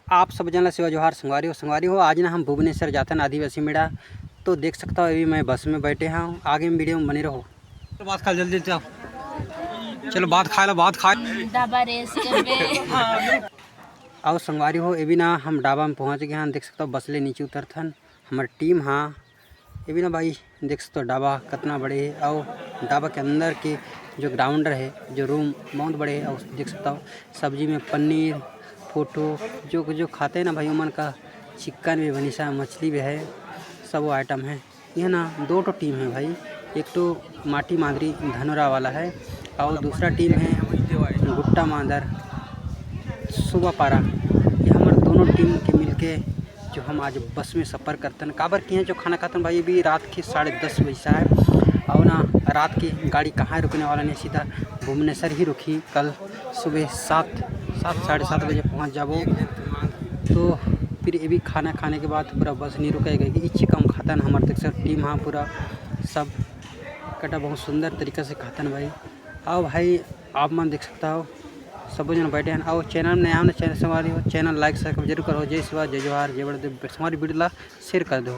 आप सब जनला सेवा जोहार संगवारी हो। आज ना हम भुवनेश्वर जाते हैं आदिवासी मेला, तो देख सकता हो अभी मैं बस में बैठे हूँ। आगे में वीडियो में बने रहो। बात खा जल्दी चलो बात खा लो आओ संगवारी हो। अभी ना हम डाबा में पहुँच गए हैं। देख सकते हो बस ले नीचे उतरथन हमारे टीम। हाँ अभी ना भाई देख सकते हो डाबा कितना बड़े है और डाबा के अंदर के जो ग्राउंडर है जो रूम बहुत बड़े है। और देख सकता हो सब्जी में पनीर फोटो जो खाते हैं ना भाई उमन का चिकन भी बनी सा मछली भी है, सब वो आइटम है। यह ना दो टीम है भाई, एक तो माटी मादरी धनोरा वाला है और दूसरा टीम है गुट्टा मादर सुबह पारा। ये हमारे दोनों टीम के मिलके जो हम आज बस में सफ़र करते हैं काबर किए जो खाना खाते हैं भाई। अभी रात के 10:30 बजे है और ना रात की गाड़ी कहाँ रुकने वाला नहीं, सीधा भुवनेश्वर ही रुकी। कल सुबह 7 साढ़े 7 बजे पहुँच जाबो। तो फिर ये भी खाना खाने के बाद पूरा बस नहीं रुकेगा कि इच्छी कम खाता है हमारे देख सकते टीम। हाँ पूरा सब कटा बहुत सुंदर तरीके से खाता है भाई। आओ भाई आप मन देख सकता हो सब जन बैठे हैं। और चैनल नया हो चैनल सवारी हो चैनल लाइक सब्सक्राइब जरूर करो। जय शिवा जय जोहार जय बड़े हमारी वीडियो ला शेयर कर दो।